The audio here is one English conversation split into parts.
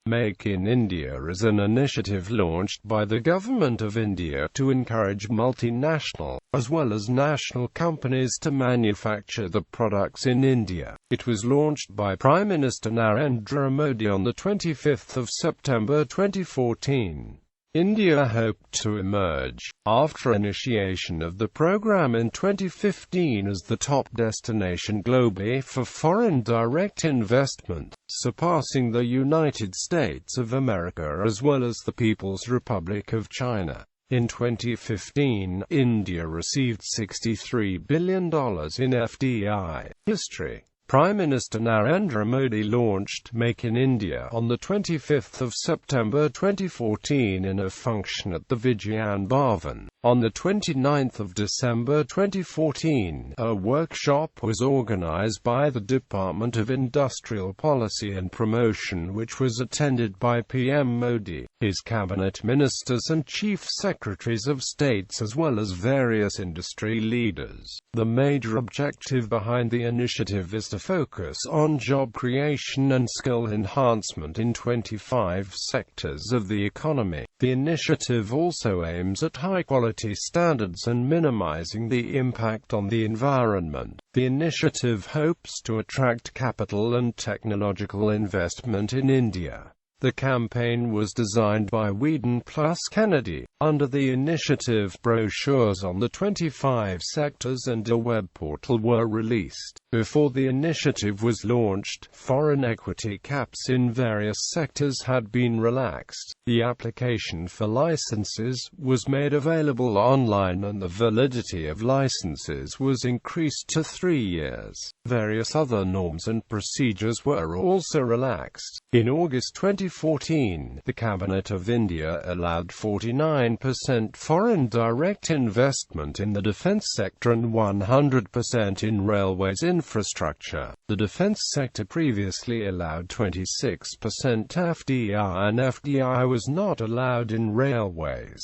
Make in India is an initiative launched by the Government of India to encourage multinational, as well as national companies to manufacture the products in India. It was launched by Prime Minister Narendra Modi on the 25th of September 2014. India hoped to emerge, after initiation of the program in 2015, as the top destination globally for foreign direct investment, surpassing the United States of America as well as the People's Republic of China. In 2015, India received $63 billion in FDI. History. Prime Minister Narendra Modi launched Make in India on the 25th of September 2014 in a function at the Vigyan Bhavan. On the 29th of December 2014, a workshop was organized by the Department of Industrial Policy and Promotion, which was attended by PM Modi, his cabinet ministers and chief secretaries of states, as well as various industry leaders. The major objective behind the initiative is to focus on job creation and skill enhancement in 25 sectors of the economy. The initiative also aims at high-quality standards and minimizing the impact on the environment. The initiative hopes to attract capital and technological investment in India. The campaign was designed by Whedon plus Kennedy. Under the initiative, brochures on the 25 sectors and a web portal were released. Before the initiative was launched, foreign equity caps in various sectors had been relaxed. The application for licenses was made available online and the validity of licenses was increased to 3 years. Various other norms and procedures were also relaxed. In August 2014, the Cabinet of India allowed 49% foreign direct investment in the defence sector and 100% in railways infrastructure. The defence sector previously allowed 26% FDI, and FDI was not allowed in railways.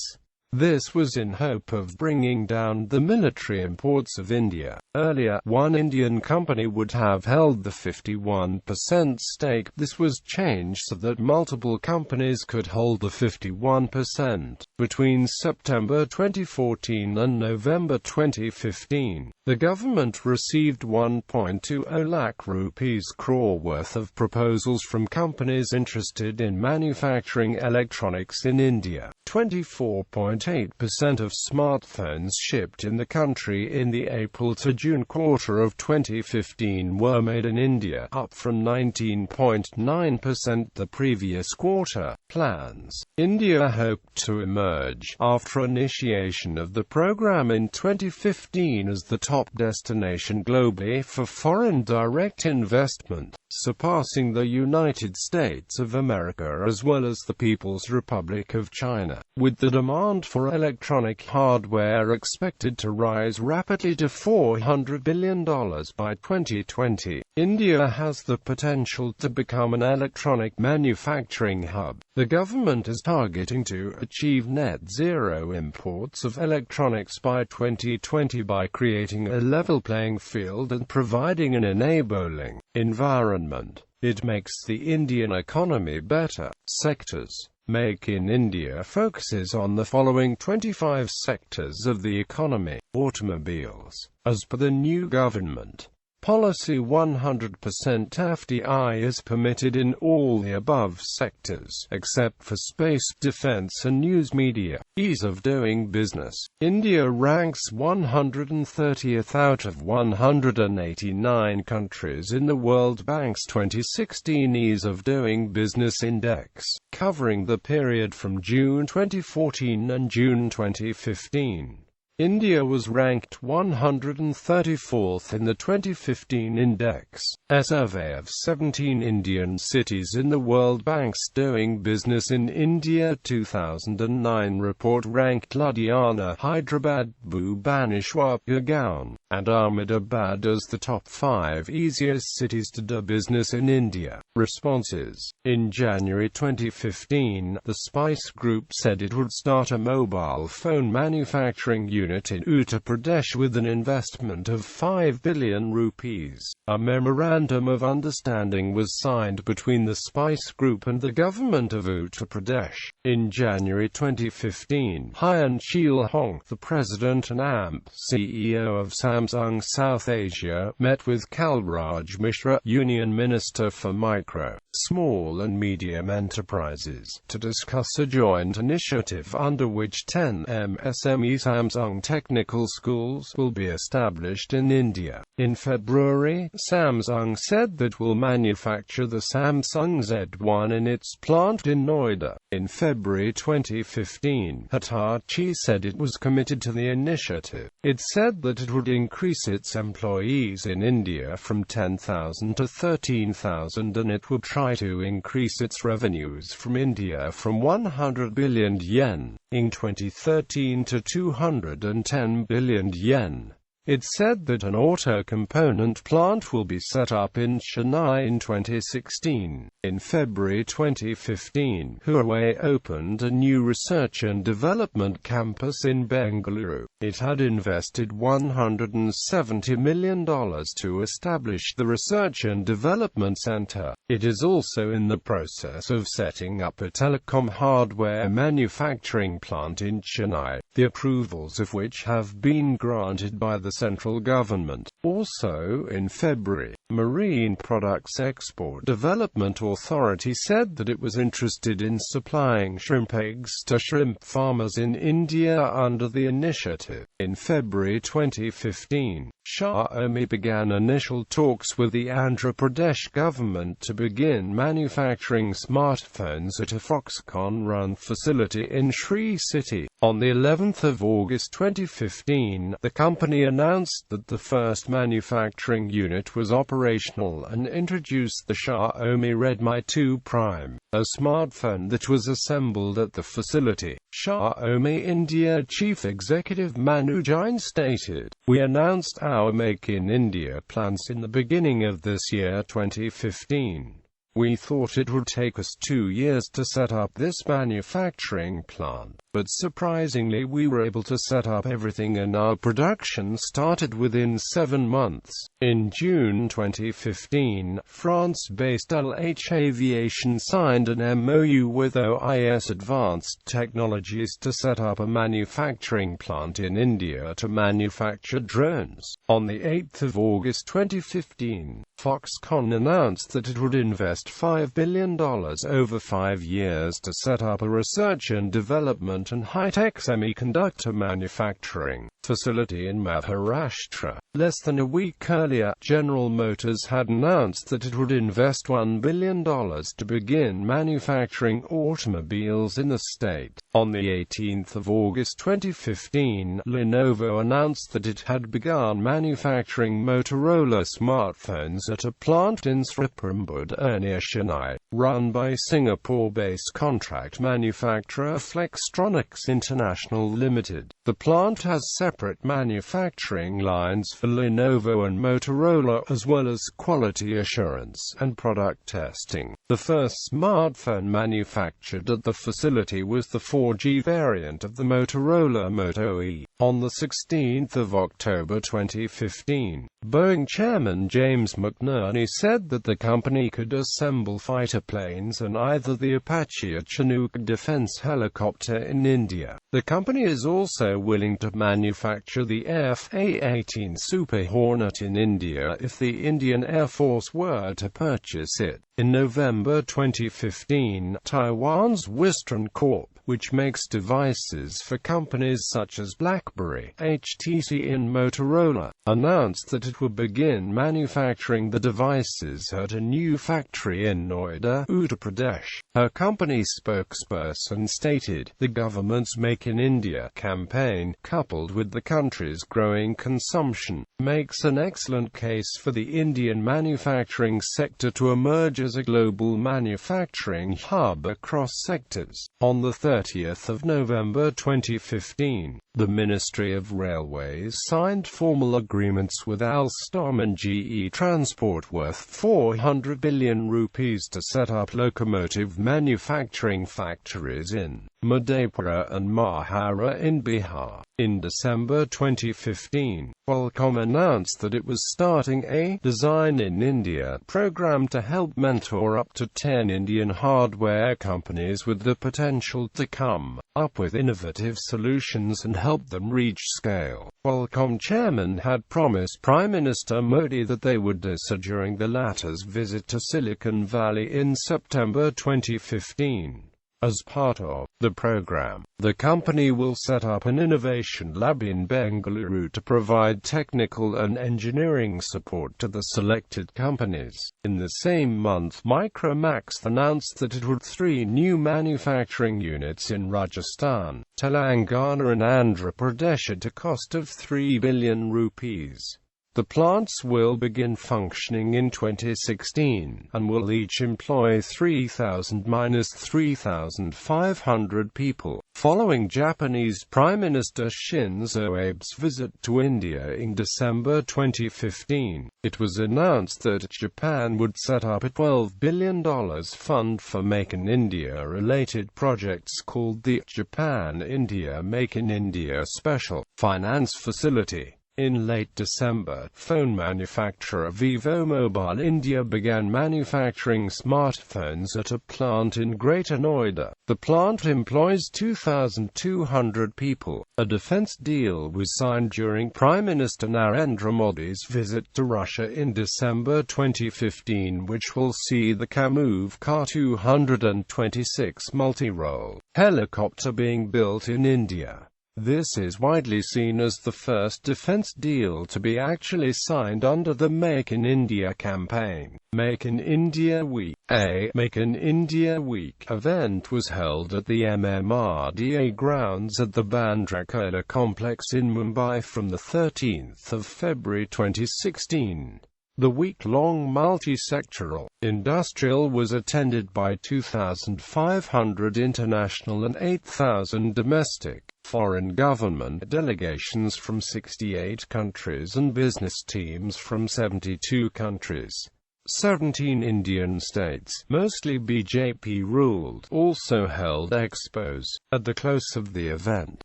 This was in hope of bringing down the military imports of India. Earlier, one Indian company would have held the 51% stake. This was changed so that multiple companies could hold the 51%. Between September 2014 and November 2015, the government received 1.20 lakh rupees crore worth of proposals from companies interested in manufacturing electronics in India. 24.8% of smartphones shipped in the country in the April to June quarter of 2015 were made in India, up from 19.9% the previous quarter. Plans. India hoped to emerge, after initiation of the program in 2015, as the top destination globally for foreign direct investment, surpassing the United States of America as well as the People's Republic of China. With the demand for electronic hardware expected to rise rapidly to $400 billion by 2020, India has the potential to become an electronic manufacturing hub. The government is targeting to achieve net zero imports of electronics by 2020 by creating a level playing field and providing an enabling environment. It makes the Indian economy better. Sectors. Make in India focuses on the following 25 sectors of the economy. Automobiles. As per the new government policy, 100% FDI is permitted in all the above sectors, except for space, defense and news media. Ease of doing business. India ranks 130th out of 189 countries in the World Bank's 2016 Ease of Doing Business Index, covering the period from June 2014 and June 2015. India was ranked 134th in the 2015 index. A survey of 17 Indian cities in the World Bank's Doing Business in India 2009 report ranked Ludhiana, Hyderabad, Bhubaneswar, Gurgaon, and Ahmedabad as the top 5 easiest cities to do business in India. Responses. In January 2015, the Spice Group said it would start a mobile phone manufacturing unit unit in Uttar Pradesh with an investment of 5 billion rupees. A memorandum of understanding was signed between the Spice Group and the government of Uttar Pradesh. In January 2015, Hyun Chil-hong, the president and CEO of Samsung South Asia, met with Kalraj Mishra, Union Minister for Micro, Small and Medium Enterprises, to discuss a joint initiative under which 10 MSME Samsung technical schools will be established in India. In February, Samsung said that will manufacture the Samsung Z1 in its plant in Noida. In February 2015, Hitachi said it was committed to the initiative. It said that it would increase its employees in India from 10,000 to 13,000 and it would try to increase its revenues from India from 100 billion yen in 2013 to 210 billion yen. It said that an auto component plant will be set up in Chennai in 2016. In February 2015, Huawei opened a new research and development campus in Bengaluru. It had invested $170 million to establish the Research and Development Center. It is also in the process of setting up a telecom hardware manufacturing plant in Chennai, the approvals of which have been granted by the central government. Also in February, Marine Products Export Development Authority said that it was interested in supplying shrimp eggs to shrimp farmers in India under the initiative. In February 2015, Xiaomi began initial talks with the Andhra Pradesh government to begin manufacturing smartphones at a Foxconn-run facility in Sri City. On the 11th of August 2015, the company announced that the first manufacturing unit was operational and introduced the Xiaomi Redmi 2 Prime, a smartphone that was assembled at the facility. Xiaomi India Chief Executive Manu Jain stated, "We announced our Make in India plans in the beginning of this year 2015. We thought it would take us 2 years to set up this manufacturing plant, but surprisingly we were able to set up everything and our production started within 7 months. In June 2015, France-based LH Aviation signed an MOU with OIS Advanced Technologies to set up a manufacturing plant in India to manufacture drones. On the 8th of August 2015, Foxconn announced that it would invest $5 billion over 5 years to set up a research and development and high-tech semiconductor manufacturing facility in Maharashtra. Less than a week earlier, General Motors had announced that it would invest $1 billion to begin manufacturing automobiles in the state. On the 18th of August 2015, Lenovo announced that it had begun manufacturing Motorola smartphones at a plant in Sriperumbudur near Chennai, run by Singapore-based contract manufacturer Flextronics International Limited. The plant has separate manufacturing lines for Lenovo and Motorola, as well as quality assurance and product testing. The first smartphone manufactured at the facility was the 4G variant of the Motorola Moto E. On the 16th of October 2015, Boeing chairman James McNerney said that the company could assemble fighter planes and either the Apache or Chinook defense helicopter in India. The company is also willing to manufacture the F/A-18 Super Hornet in India if the Indian Air Force were to purchase it. In November 2015, Taiwan's Wistron Corp, which makes devices for companies such as BlackBerry, HTC and Motorola, announced that it will begin manufacturing the devices at a new factory in Noida, Uttar Pradesh. Her company spokesperson stated, "The government's Make in India campaign, coupled with the country's growing consumption, makes an excellent case for the Indian manufacturing sector to emerge as a global manufacturing hub across sectors." On the 3rd 30th of November 2015, the Ministry of Railways signed formal agreements with Alstom and GE Transport worth 400 billion rupees to set up locomotive manufacturing factories in Madhepura and Mahara in Bihar. In December 2015, Qualcomm announced that it was starting a Design in India program to help mentor up to 10 Indian hardware companies with the potential to come up with innovative solutions and help them reach scale. Qualcomm chairman had promised Prime Minister Modi that they would do so during the latter's visit to Silicon Valley in September 2015. As part of the program, the company will set up an innovation lab in Bengaluru to provide technical and engineering support to the selected companies. In the same month, Micromax announced that it would 3 new manufacturing units in Rajasthan, Telangana and Andhra Pradesh at a cost of 3 billion rupees. The plants will begin functioning in 2016, and will each employ 3,000–3,500 people. Following Japanese Prime Minister Shinzo Abe's visit to India in December 2015, it was announced that Japan would set up a $12 billion fund for Make in India-related projects called the Japan-India Make in India Special Finance Facility. In late December, phone manufacturer Vivo Mobile India began manufacturing smartphones at a plant in Greater Noida. The plant employs 2,200 people. A defense deal was signed during Prime Minister Narendra Modi's visit to Russia in December 2015, which will see the Kamov Ka-226 multi-role helicopter being built in India. This is widely seen as the first defense deal to be actually signed under the Make in India campaign. Make in India Week. A Make in India Week event was held at the MMRDA grounds at the Bandra Kurla complex in Mumbai from the 13th of February 2016. The week-long multi-sectoral industrial was attended by 2,500 international and 8,000 domestic, foreign government delegations from 68 countries and business teams from 72 countries. 17 Indian states, mostly BJP-ruled, also held expos. At the close of the event,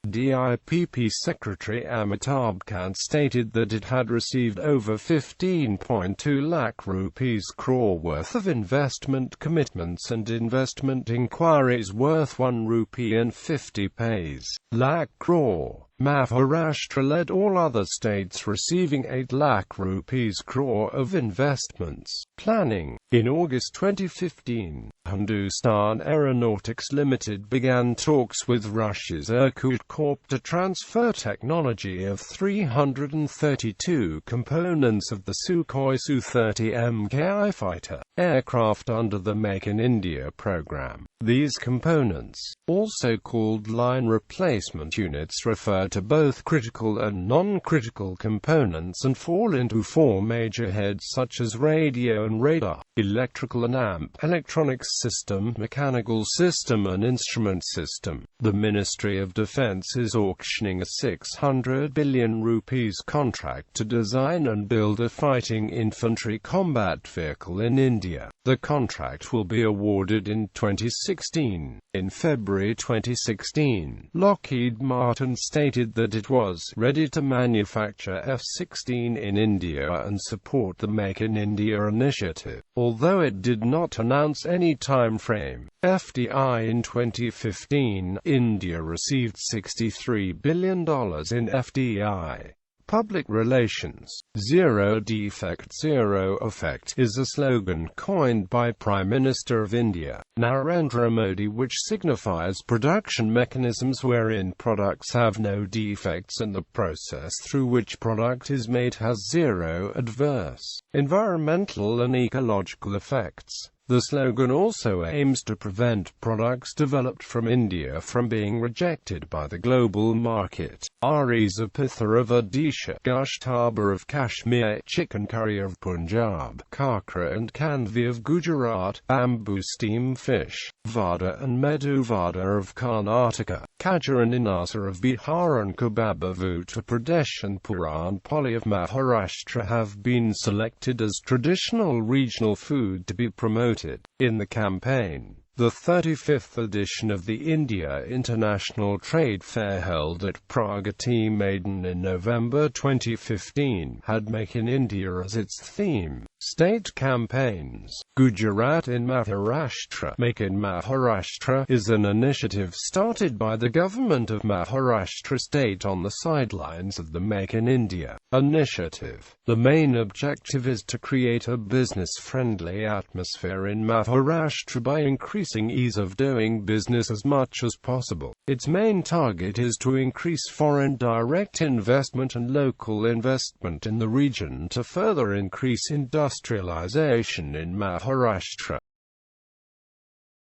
DIPP Secretary Amitabh Kant stated that it had received over 15.2 lakh rupees crore worth of investment commitments and investment inquiries worth 1 rupee and 50 lakh crore. Maharashtra led all other states, receiving 8 lakh rupees crore of investments. Planning. In August 2015, Hindustan Aeronautics Limited began talks with Russia's Irkut Corp to transfer technology of 332 components of the Sukhoi Su-30 Mki fighter aircraft under the Make in India program. These components, also called line replacement units, refer to both critical and non-critical components and fall into 4 major heads such as radio and radar, electrical and electronics system, mechanical system and instrument system. The Ministry of Defence is auctioning a 600 billion rupees contract to design and build a fighting infantry combat vehicle in India. The contract will be awarded in 2016. In February 2016, Lockheed Martin stated that it was ready to manufacture F-16 in India and support the Make in India initiative, although it did not announce any time frame. FDI. In 2015, India received $63 billion in FDI. Public relations. Zero defect, zero effect is a slogan coined by Prime Minister of India, Narendra Modi, which signifies production mechanisms wherein products have no defects and the process through which product is made has zero adverse environmental and ecological effects. The slogan also aims to prevent products developed from India from being rejected by the global market. Aris of Pitha of Odisha, Gushtaba of Kashmir, chicken curry of Punjab, Kakra and Kanvi of Gujarat, bamboo steam fish, Vada and Medu Vada of Karnataka, Kajur and Inasa of Bihar and Kebab of Uttar Pradesh and Puran Poli of Maharashtra have been selected as traditional regional food to be promoted in the campaign. The 35th edition of the India International Trade Fair held at Pragati Maidan in November 2015 had Make in India as its theme. State campaigns. Gujarat in Maharashtra. Make in Maharashtra is an initiative started by the government of Maharashtra state on the sidelines of the Make in India initiative. The main objective is to create a business-friendly atmosphere in Maharashtra by increasing ease of doing business as much as possible. Its main target is to increase foreign direct investment and local investment in the region to further increase industrialization in Maharashtra.